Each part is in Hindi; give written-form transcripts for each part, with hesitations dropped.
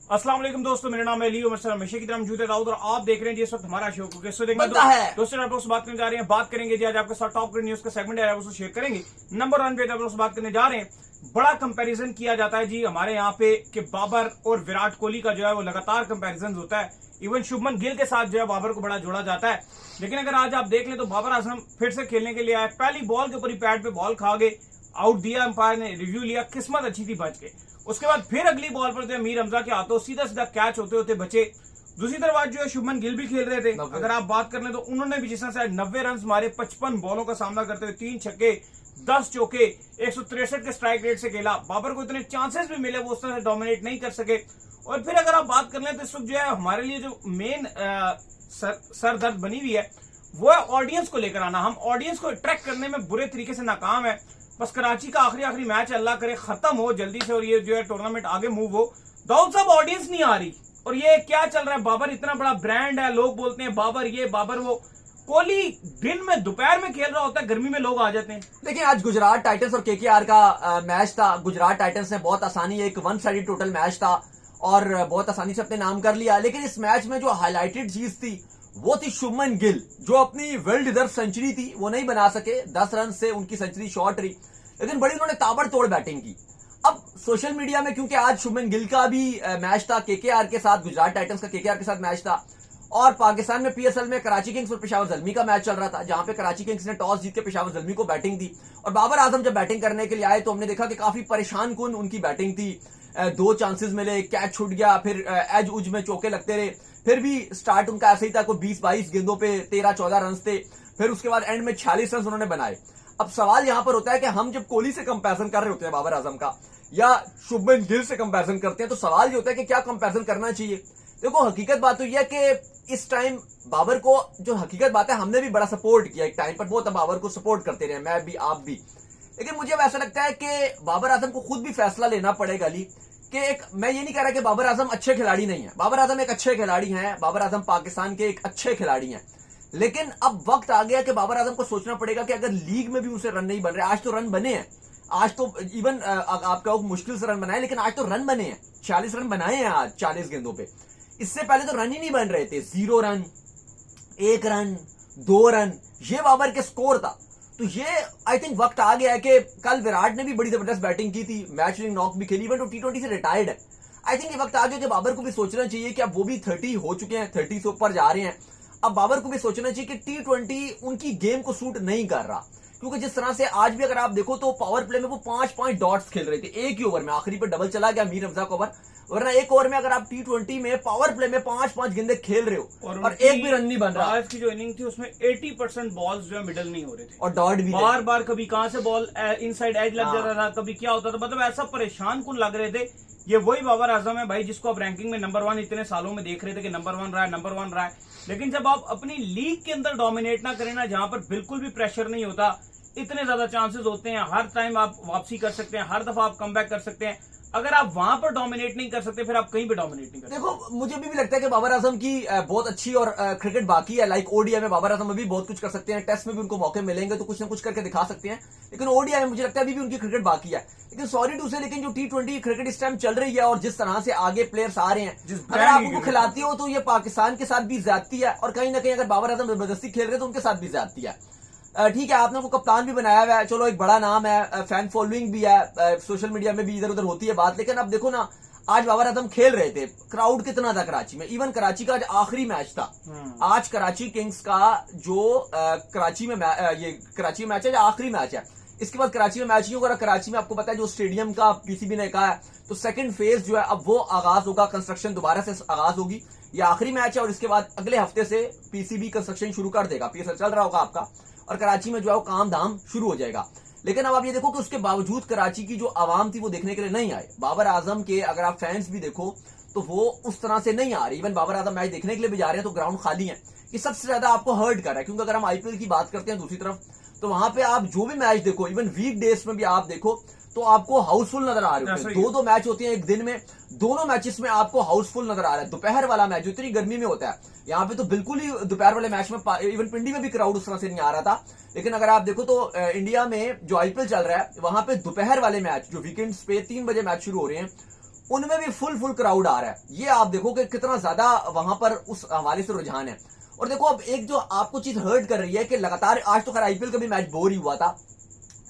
अस्सलाम वालेकुम दोस्तों, मेरा नाम है अली उमर सर, हमेशा की तरह मौजूद है दाऊद और आप देख रहे हैं जी इस वक्त हमारा शो को कैसे देखना बनता है। दोस्तों आप लोग से बात करने जा रहे हैं। बात करेंगे जी आज आपके साथ टॉप न्यूज का सेगमेंट है, उसको शेयर करेंगे। नंबर 1 पे आप लोग से बात करने जा रहे हैं। बड़ा कंपैरिजन किया जाता है जी हमारे यहाँ पे कि बाबर और विराट कोहली का जो है वो लगातार कंपैरिजन होता है। इवन शुभमन गिल के साथ जो है बाबर को बड़ा जोड़ा जाता है। लेकिन अगर आज आप देख लें तो बाबर आजम फिर से खेलने के लिए आए, पहली बॉल के ऊपर ही पैड पे बॉल खा गए, आउट दिया, अंपायर ने रिव्यू लिया, किस्मत अच्छी थी, बच गए। उसके बाद फिर अगली बॉल पर जो मीर हमजा के हाथों सीधा सीधा कैच होते होते बचे। दूसरी तरफ आज जो है शुभमन गिल भी खेल रहे थे। अगर आप बात कर लें तो उन्होंने भी जिस तरह से 90 रन मारे, 55 बॉलों का सामना करते हुए 3 छक्के 10 चौके 163 के स्ट्राइक रेट से खेला। बाबर को इतने चांसेस भी मिले, वो उस तरह से डोमिनेट नहीं कर सके। और फिर अगर आप बात कर लें तो इस वक्त जो है हमारे लिए जो मेन सर दर्द बनी हुई है वो है ऑडियंस को लेकर आना। हम ऑडियंस को अट्रैक्ट करने में बुरे तरीके से नाकाम है। बस कराची का आखिरी मैच अल्लाह करे खत्म हो जल्दी से और ये जो है टूर्नामेंट आगे मूव हो। दाऊद साहब, ऑडियंस नहीं आ रही और ये क्या चल रहा है? बाबर इतना बड़ा ब्रांड है, लोग बोलते हैं बाबर ये बाबर वो। कोहली दिन में दोपहर में खेल रहा होता है, गर्मी में लोग आ जाते हैं। देखिए, आज गुजरात टाइटंस और केकेआर का मैच था। गुजरात टाइटंस ने बहुत आसानी, एक वन साइडेड टोटल मैच था और बहुत आसानी से अपने नाम कर लिया। लेकिन इस मैच में जो हाईलाइटेड चीज थी वो थी शुभमन गिल, जो अपनी वेल डिजर्व सेंचुरी थी वो नहीं बना सके। 10 रन से उनकी सेंचुरी शॉर्ट रही, लेकिन बड़ी उन्होंने ताबड़तोड़ बैटिंग की। अब सोशल मीडिया में, क्योंकि आज शुभमन गिल का भी मैच था केकेआर के साथ, गुजरात टाइटंस का केकेआर के साथ मैच था, और पाकिस्तान में पीएसएल में कराची किंग्स और पेशावर जल्मी का मैच चल रहा था, जहां पे कराची किंग्स ने टॉस जीत के पेशावर जल्मी को बैटिंग दी। और बाबर आजम जब बैटिंग करने के लिए आए तो हमने देखा कि काफी परेशान कुन उनकी बैटिंग थी। 2 चांसेस मिले, कैच छूट गया, फिर एज उज में चौके लगते रहे। फिर भी स्टार्ट उनका ऐसे ही था, कोई 20-22 गेंदों पे 13-14 रन थे। फिर उसके बाद एंड में 46 रन उन्होंने बनाए। अब सवाल यहां पर होता है कि हम जब कोहली से कंपैरिजन कर रहे होते हैं बाबर आजम का, या शुभमन गिल से कंपैरिजन करते हैं, तो सवाल ये होता है कि क्या कंपैरिजन करना चाहिए। देखो, हकीकत बात तो यह है कि इस टाइम बाबर को, जो हकीकत बात है, हमने भी बड़ा सपोर्ट किया एक टाइम पर, बहुत बाबर को सपोर्ट करते रहे, मैं भी आप भी। लेकिन मुझे अब ऐसा लगता है कि बाबर आजम को खुद भी फैसला लेना पड़ेगा अली, कि एक, मैं ये नहीं कह रहा कि बाबर आजम अच्छे खिलाड़ी नहीं है, बाबर आजम एक अच्छे खिलाड़ी हैं, बाबर आजम पाकिस्तान के एक अच्छे खिलाड़ी हैं। लेकिन अब वक्त आ गया कि बाबर आजम को सोचना पड़ेगा कि अगर लीग में भी उनसे रन नहीं बन रहे, आज तो रन बने हैं, आज तो इवन आपका मुश्किल से रन बनाए, लेकिन आज तो रन बने हैं, 40 रन बनाए हैं आज 40 गेंदों पे। इससे पहले तो रन ही नहीं बन रहे थे, 0 रन, 1 रन, 2 रन, ये बाबर के स्कोर था। तो ये आई थिंक वक्त आ गया है कि कल विराट ने भी बड़ी जबरदस्त बैटिंग की थी, मैच विनिंग नॉक भी खेली, इवन तो T20 से रिटायर्ड है। आई थिंक ये वक्त आ गया कि बाबर को भी सोचना चाहिए कि अब वो भी 30 हो चुके हैं, 30 से ऊपर जा रहे हैं। अब बाबर को भी सोचना चाहिए कि T20 उनकी गेम को सूट नहीं कर रहा, क्योंकि जिस तरह से आज भी अगर आप देखो तो पावर प्ले में वो 5 डॉट्स खेल रहे थे एक ही ओवर में, आखिरी पर डबल चला गया मीर हमजा का ओवर, वरना एक ओवर में अगर आप T20 में पावर प्ले में 5 गेंदे खेल रहे हो और एक भी रन नहीं बन रहा। आज की जो इनिंग थी उसमें 80% बॉल्स जो है मिडल नहीं हो रहे थे और डॉट भी बार बार, कभी कहां से बॉल इनसाइड एज लग जाता था, कभी क्या होता था, मतलब ऐसा परेशान कुन लग रहे थे। ये वही बाबर आजम है भाई जिसको आप रैंकिंग में नंबर 1 इतने सालों में देख रहे थे कि नंबर 1 रहा है, नंबर 1 रहा है। लेकिन जब आप अपनी लीग के अंदर डोमिनेट ना करें ना, जहां पर बिल्कुल भी प्रेशर नहीं होता, इतने ज्यादा चांसेस होते हैं, हर टाइम आप वापसी कर सकते हैं, हर दफा आप कमबैक कर सकते हैं, अगर आप वहां पर डोमिनेट नहीं कर सकते फिर आप कहीं पे डोमिनेट नहीं कर सकते। देखो, मुझे भी लगता है कि बाबर आजम की बहुत अच्छी और क्रिकेट बाकी है। लाइक ओडीआई में बाबर आजम अभी बहुत कुछ कर सकते हैं, टेस्ट में भी उनको मौके मिलेंगे तो कुछ ना कुछ करके दिखा सकते हैं, लेकिन ओडीआई में मुझे लगता है अभी भी उनकी क्रिकेट बाकी है। लेकिन सॉरी टू से, लेकिन जो T20 क्रिकेट इस टाइम चल रही है और जिस तरह से आगे प्लेयर्स आ रहे हैं, अगर आप उनको खिलाती हो तो ये पाकिस्तान के साथ भी ज्यादती है, और कहीं ना कहीं अगर बाबर आजम जबरदस्ती खेल रहे हैं तो उनके साथ भी ज्यादती है। ठीक है, आपने उनको कप्तान भी बनाया हुआ है, चलो एक बड़ा नाम है, फैन फॉलोइंग भी है, सोशल मीडिया में भी इधर उधर होती है बात। लेकिन अब देखो ना, आज बाबर आजम खेल रहे थे, क्राउड कितना था कराची में, इवन कराची का आज आखिरी मैच था। आज कराची किंग्स का जो कराची में ये कराची में मैच है, आखिरी मैच है। इसके बाद कराची में मैच नहीं होगा। कराची में आपको पता है जो स्टेडियम का पीसीबी ने कहा है, तो सेकंड फेज जो है अब वो आगाज होगा, कंस्ट्रक्शन दोबारा से आगाज होगी। ये आखिरी मैच है और इसके बाद अगले हफ्ते से पीसीबी कंस्ट्रक्शन शुरू कर देगा, पीएसएल चल रहा होगा आपका, और कराची में जो है वो काम धाम शुरू हो जाएगा। लेकिन अब आप ये देखो कि उसके बावजूद कराची की जो आवाम थी वो देखने के लिए नहीं आए। बाबर आजम के अगर आप फैंस भी देखो तो वो उस तरह से नहीं आ रहे। इवन बाबर आजम मैच देखने के लिए भी जा रहे हैं तो ग्राउंड खाली है। ये सबसे ज्यादा आपको हर्ट कर रहा है, क्योंकि अगर हम आईपीएल की बात करते हैं दूसरी तरफ, तो वहां पे आप जो भी मैच देखो, इवन वीक डेज में भी आप देखो तो आपको हाउसफुल नजर आ रहे होते हैं। 2-2 मैच होते हैं एक दिन में, दोनों मैचेस में आपको हाउसफुल नजर आ रहा है। दोपहर वाला मैच जो इतनी गर्मी में होता है, यहाँ पे तो बिल्कुल ही दोपहर वाले मैच में इवन पिंडी में भी क्राउड उस तरह से नहीं आ रहा था। लेकिन अगर आप देखो तो इंडिया में जो आईपीएल चल रहा है, वहां पे दोपहर वाले मैच जो वीकेंड्स पे 3 बजे मैच शुरू हो रहे हैं, उनमें भी फुल क्राउड आ रहा है। ये आप देखो कि कितना ज्यादा वहां पर उस हवाले से रुझान है। और देखो अब एक जो आपको चीज हर्ट कर रही है कि लगातार, आज तो खैर आईपीएल का भी मैच बोर ही हुआ था,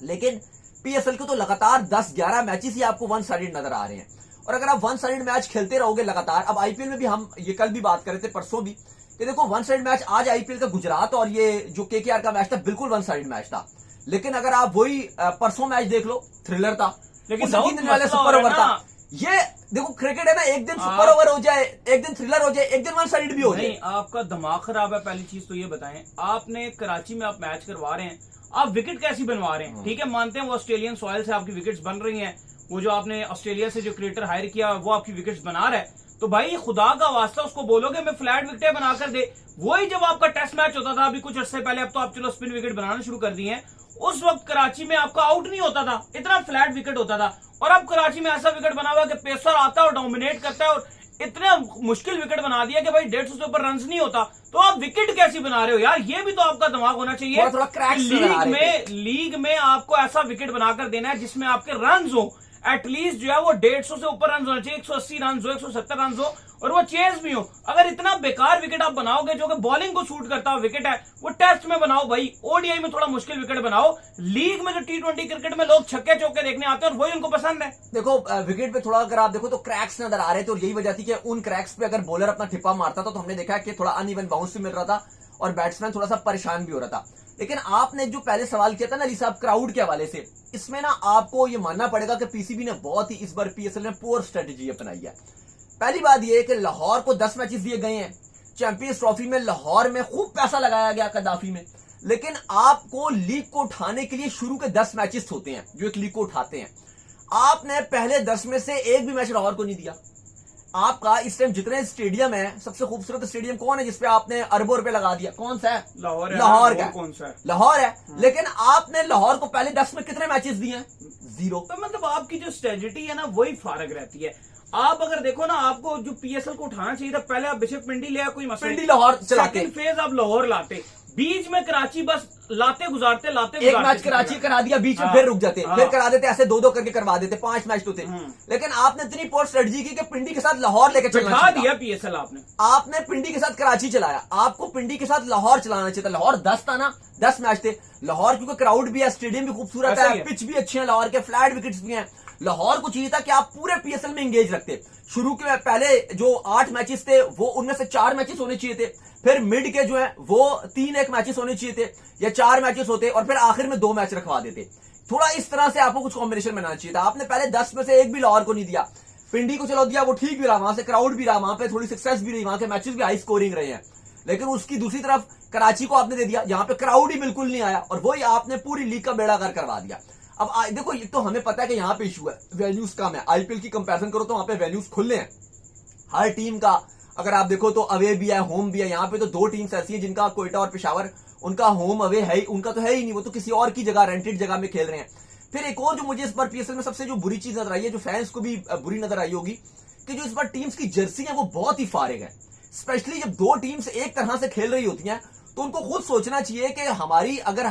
लेकिन पीएसएल के तो लगातार 10-11 मैचेस ही आपको वन साइडेड नजर आ रहे हैं। और अगर आप वन साइडेड मैच खेलते रहोगे लगातार, अब आईपीएल में भी हम ये कल भी बात कर रहे थे, परसों भी, कि देखो वन साइड मैच, आज आईपीएल का गुजरात और ये जो केकेआर का मैच था बिल्कुल वन साइड मैच था। लेकिन अगर आप वही परसों मैच देख लो, थ्रिलर था, लेकिन सुपर ओवर था। ये देखो क्रिकेट है ना, एक दिन सुपर ओवर हो जाए, एक दिन थ्रिलर हो जाए, एक दिन वन साइड भी हो जाए। नहीं, आपका दिमाग खराब है। पहली चीज तो ये बताएं, आपने कराची में आप मैच करवा रहे हैं, आप विकेट कैसी बनवा रहे हैं? ठीक है, मानते हैं वो ऑस्ट्रेलियन सॉइल से आपकी विकेट्स बन रही हैं, वो जो आपने ऑस्ट्रेलिया से जो क्रिएटर हायर किया वो आपकी विकेट्स बना रहा है, तो भाई खुदा का वास्ता उसको बोलोगे मैं फ्लैट विकेटें बनाकर दे। वही जब आपका टेस्ट मैच होता था अभी कुछ अर्से पहले, अब तो आप चलो स्पिन विकेट बनाना शुरू कर दिए हैं, उस वक्त कराची में आपका आउट नहीं होता था, इतना फ्लैट विकेट होता था। और अब कराची में ऐसा विकेट बना हुआ कि पेसर आता है और डोमिनेट करता है, और इतने मुश्किल विकेट बना दिया कि भाई 150 से ऊपर रन नहीं होता, तो आप विकेट कैसी बना रहे हो यार? ये भी तो आपका दिमाग होना चाहिए। थोड़ा क्रैक्स लीग में आपको ऐसा विकेट बनाकर देना है जिसमें आपके रन हो, एटलीस्ट जो है वो 150 से ऊपर रन होना चाहिए, 180 रन हो, 170 रन हो, और वो चेज भी हो। अगर इतना बेकार विकेट आप बनाओगे जो कि बॉलिंग को शूट करता हुआ विकेट है, वो टेस्ट में बनाओ भाई, ओडीआई में थोड़ा मुश्किल विकेट बनाओ। लीग में जो टी20 क्रिकेट में लोग छक्के चौके देखने आते हैं और वही उनको पसंद है। देखो विकेट पे थोड़ा अगर आप देखो तो क्रैक्स नजर आ रहे थे, और यही वजह थी कि उन क्रैक्स पे अगर बॉलर अपना ठिप्पा मारता था तो हमने देखा कि थोड़ा अनइवन बाउंस भी मिल रहा था और बैट्समैन थोड़ा सा परेशान भी हो रहा था। लेकिन आपने जो पहले सवाल किया था ना अली साहब क्राउड के हवाले से, इसमें ना आपको ये मानना पड़ेगा कि पीसीबी ने बहुत ही इस बार पीएसएल में पुअर स्ट्रेटेजी अपनाई है। पहली बात यह है कि लाहौर को 10 मैचेस दिए गए हैं, चैंपियंस ट्रॉफी में लाहौर में खूब पैसा लगाया गया कदाफी में, लेकिन आपको लीग को उठाने के लिए शुरू के 10 मैचेस होते हैं जो एक लीग को उठाते हैं। आपने पहले 10 में से एक भी मैच लाहौर को नहीं दिया। आपका इस टाइम जितने स्टेडियम है, सबसे खूबसूरत स्टेडियम कौन है जिसपे आपने अरबों रुपए लगा दिया? कौन सा है? लाहौर का। कौन सा है? लाहौर है। लेकिन आपने लाहौर को पहले 10 में कितने मैचेस दिए हैं? 0। तो मतलब आपकी जो स्ट्रेटेजी है ना वही फारग रहती है। आप अगर देखो ना, आपको जो पीएसएल को उठाना चाहिए था, पहले आप बेशक पिंडी ले आए, कोई मसला पिंडी लाहौर चलाते, सेकंड फेज आप लाहौर लाते, बीच में कराची बस लाते गुजारते एक मैच कराची करा दिया, बीच में फिर रुक जाते, फिर करा देते, ऐसे 2-2 करके करवा देते, 5 मैच तो थे। लेकिन आपने इतनी पोर स्ट्रेटजी की कि पिंडी के साथ लाहौर लेकर चला दिया पीएसएल आपने पिंडी के साथ कराची चलाया, आपको पिंडी के साथ लाहौर चलाना चाहिए था। लाहौर 10 था ना, 10 मैच थे। लाहौर क्योंकि क्राउड भी है, स्टेडियम भी खूबसूरत है, पिच भी अच्छे हैं लाहौर के, फ्लैट विकेट्स भी हैं। लाहौर को चाहिए था कि आप पूरे पीएसएल में एंगेज रखते। शुरू के पहले जो 8 मैचेस थे वो उनमें से 4 मैचेस होने चाहिए थे, फिर मिड के जो है वो 3-1 मैचेस होने चाहिए थे या 4 मैचेस होते, और फिर आखिर में 2 मैच रखवा देते। थोड़ा इस तरह से आपको कुछ कॉम्बिनेशन बनाना चाहिए था। आपने पहले 10 में से एक भी लाहौर को नहीं दिया। पिंडी को चलो दिया, वो ठीक भी रहा, वहां से क्राउड भी रहा, वहां पे थोड़ी सक्सेस भी रही, वहां के मैचेस भी हाई स्कोरिंग रहे हैं। लेकिन उसकी दूसरी तरफ कराची को आपने दे दिया जहां पे क्राउड ही बिल्कुल नहीं आया, और वही आपने पूरी लीग का बेड़ा गर्क करवा दिया। अब देखो ये तो हमें पता है कि यहाँ पे इशू है, वेन्यूज कम है। आईपीएल की कंपैरिजन करो तो वहां पे वेन्यूज खुले हैं हर टीम का। अगर आप देखो तो अवे भी है, होम भी है। यहाँ पे तो 2 टीम्स ऐसी हैं जिनका कोयटा और पेशावर, उनका होम अवे है, उनका तो है ही नहीं, वो तो किसी और की जगह, रेंटेड जगह में खेल रहे हैं। फिर एक और जो मुझे इस बार पीएसएल में सबसे जो बुरी चीज नजर आई है, जो फैंस को भी बुरी नजर आई होगी, कि जो इस बार टीम्स की जर्सी है वो बहुत ही फारिग है। स्पेशली जब 2 टीम्स एक तरह से खेल रही होती हैं तो उनको खुद सोचना चाहिए कि हमारी अगर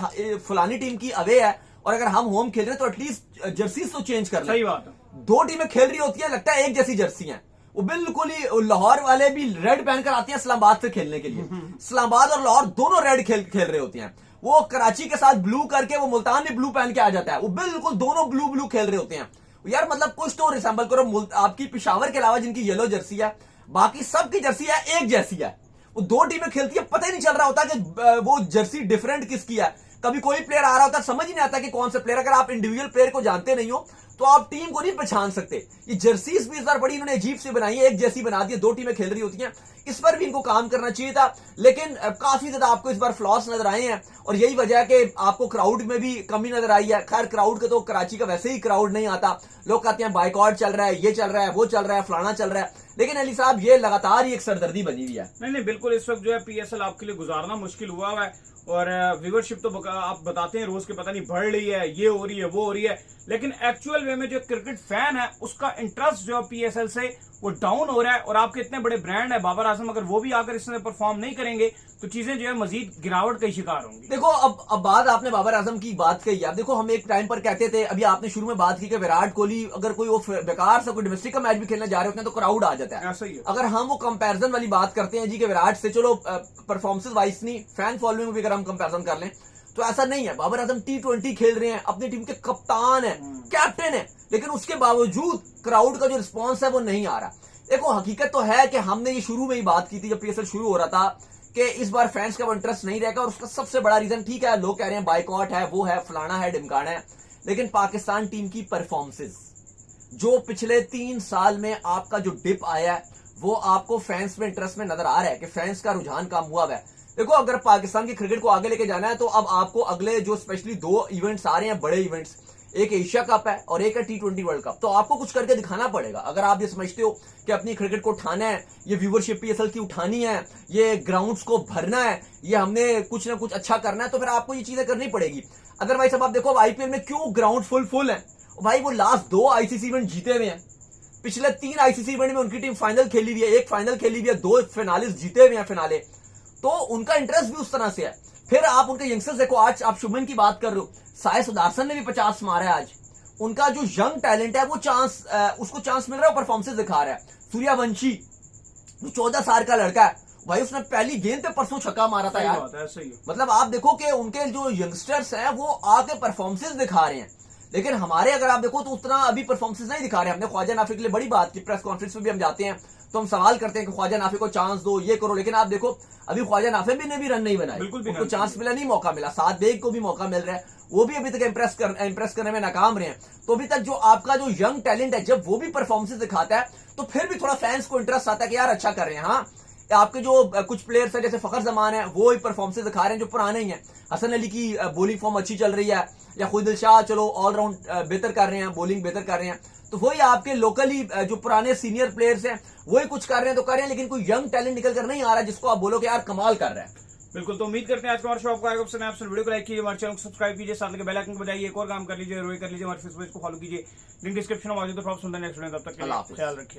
फलानी टीम की अवे है और अगर हम होम खेल रहे हैं तो एटलीस्ट जर्सीज तो चेंज कर लें। सही बात है। 2 टीमें खेल रही होती है, लगता है एक जैसी जर्सी है। वो बिल्कुल ही, लाहौर वाले भी रेड पहनकर आते हैं इस्लामाबाद से खेलने के लिए, इस्लामाबाद और लाहौर दोनों रेड खेल रहे होते हैं। वो कराची के साथ ब्लू करके वो मुल्तान भी ब्लू पहन के आ जाता है, वो बिल्कुल दोनों ब्लू खेल रहे होते हैं। यार मतलब कुछ तो रिसेंबल करो। आपकी पेशावर के अलावा जिनकी येलो जर्सी है, बाकी सबकी जर्सी है एक जैसी है। वो 2 टीमें खेलती है, पता ही नहीं चल रहा होता कि वो जर्सी डिफरेंट किसकी है। कभी कोई प्लेयर आ रहा होता है, समझ ही नहीं आता कि कौन सा प्लेयर। अगर आप इंडिविजुअल प्लेयर को जानते नहीं हो तो आप टीम को नहीं पहचान सकते। ये जर्सीज भी इस बार बड़ी इन्होंने अजीब से बनाई है, एक जैसी बना दी है, 2 टीमें खेल रही होती हैं। इस पर भी इनको काम करना चाहिए था, लेकिन काफी ज्यादा आपको इस बार फ्लॉस नजर आए हैं, और यही वजह है कि आपको क्राउड में भी कमी नजर आई है। खैर क्राउड का तो कराची का वैसे ही क्राउड नहीं आता, लोग कहते हैं बाइकआउट चल रहा है, ये चल रहा है, वो चल रहा है, फलाना चल रहा है, लेकिन अली साहब ये लगातार ही एक सरदर्दी बनी हुई है। नहीं बिल्कुल, इस वक्त जो है पीएसएल आपके लिए गुजारना मुश्किल हुआ है, और व्यूवरशिप तो आप बताते हैं रोज के पता नहीं बढ़ रही है, ये हो रही है, वो हो रही है, लेकिन एक्चुअल वे में जो क्रिकेट फैन है उसका इंटरेस्ट जो पीएसएल से वो डाउन हो रहा है, और आपके इतने बड़े ब्रांड है बाबर आजम, अगर वो भी आकर इसमें परफॉर्म नहीं करेंगे तो चीजें जो है मजीद गिरावट का शिकार होंगी। देखो अब बात आपने बाबर आजम की बात कही। अब देखो हम एक टाइम पर कहते थे, अभी आपने शुरू में बात की कि विराट कोहली अगर कोई वो बेकार से कोई डोमेस्टिक का मैच भी खेलने जा रहे होते हैं तो क्राउड आ जाता है। ऐसा ही है। अगर हम वो कंपैरिजन वाली बात करते हैं जी कि विराट से, चलो परफॉर्मेंस वाइज नहीं, फैन फॉलोइंग भी अगर हम कंपैरिजन कर लें तो ऐसा नहीं है। बाबर आजम T20 खेल रहे हैं, अपनी टीम के कप्तान है, कैप्टन है, लेकिन उसके बावजूद क्राउड का जो रिस्पॉन्स है वो नहीं आ रहा। देखो हकीकत तो है कि हमने ये शुरू में ही बात की थी जब पीएसएल शुरू हो रहा था कि इस बार फैंस का वो इंटरेस्ट नहीं रहेगा, और उसका सबसे बड़ा रीजन, ठीक है लोग कह रहे हैं बाइकॉट है, वो है, फलाना है, ढिमकाना है, लेकिन पाकिस्तान टीम की परफॉर्मेंसेस जो पिछले 3 साल में आपका जो डिप आया है वो आपको फैंस में इंटरेस्ट में नजर आ रहा है कि फैंस का रुझान कम हुआ है। देखो अगर पाकिस्तान की क्रिकेट को आगे लेके जाना है तो अब आपको अगले जो स्पेशली 2 इवेंट्स आ रहे हैं, बड़े इवेंट्स, एक एशिया कप है और एक है T20 वर्ल्ड कप, तो आपको कुछ करके दिखाना पड़ेगा। अगर आप ये समझते हो कि अपनी क्रिकेट को उठाना है, ये व्यूवरशिप पीएसएल की उठानी है, ये ग्राउंड्स को भरना है, ये हमने कुछ ना कुछ अच्छा करना है, तो फिर आपको ये चीजें करनी पड़ेगी। अदरवाइज अब आप देखो आईपीएल में क्यों ग्राउंड फुल है भाई, वो लास्ट 2 आईसीसी इवेंट जीते हुए हैं, पिछले 3 आईसीसी इवेंट में उनकी टीम फाइनल खेली हुई है, एक फाइनल खेली हुई है, 2 फिनालिस्ट जीते हुए हैं फिनाले, तो उनका इंटरेस्ट भी उस तरह से है। फिर आप उनके यंगस्टर्स देखो, आज आप शुभमन की बात कर रहे हो, साय सुदर्शन ने भी 50 मारा है आज। उनका जो यंग टैलेंट है वो उसको चांस मिल रहा है, परफॉर्मेंस दिखा रहा है। सूर्यवंशी जो 14 साल का लड़का है भाई, उसने पहली गेंद पे परसों छक्का मारा था यार। सही है। मतलब आप देखो कि उनके जो यंगस्टर्स हैं वो आके परफॉर्मेंसेस दिखा रहे हैं, लेकिन हमारे अगर आप देखो तो उतना अभी परफॉर्मेंसेस नहीं दिखा रहे। हमने ख्वाजा नाफी के लिए बड़ी बात की, प्रेस कॉन्फ्रेंस में भी हम जाते हैं तो हम सवाल करते हैं कि ख्वाजा नाफी को चांस दो, ये करो, लेकिन आप देखो अभी ख्वाजा नाफी ने भी रन नहीं बनाए, उनको चांस मिला नहीं, मौका मिला। साद बेग को भी मौका मिल रहा है, वो भी अभी तक इंप्रेस करने में नाकाम रहे हैं। तो अभी तक जो आपका जो यंग टैलेंट है, जब वो भी परफॉर्मेंसेस दिखाता है तो फिर भी थोड़ा फैंस को इंटरेस्ट आता है कि यार अच्छा कर रहे हैं। हाँ, आपके जो कुछ प्लेयर्स है जैसे फखर जमान है, वो ही परफॉर्मेंसेस दिखा रहे हैं जो पुराने ही हैं। हसन अली की बॉलिंग फॉर्म अच्छी चल रही है, या खुदिल शाह चलो ऑलराउंड बेहतर कर रहे हैं, बॉलिंग बेहतर कर रहे हैं, तो वही आपके लोकली जो पुराने सीनियर प्लेयर्स हैं वही कुछ कर रहे हैं तो कर रहे हैं, लेकिन कोई यंग टैलेंट निकल कर नहीं आ रहा जिसको आप बोलो कि यार कमाल कर रहा है। बिल्कुल, तो उम्मीद करते हैं आज का हमारा शो आपको आएगा। वीडियो को लाइक कीजिए, हमारे चैनल को सब्सक्राइब कीजिए, साथ में बेल आइकन को बजाइए, एक और काम कर लीजिए, रोए कर लीजिए, हमारे फेसबुक को फॉलो कीजिए, लिंक डिस्क्रिप्शन में मौजूद है। नेक्स्ट वीडियो, तब तक के लिए ख्याल रखिए।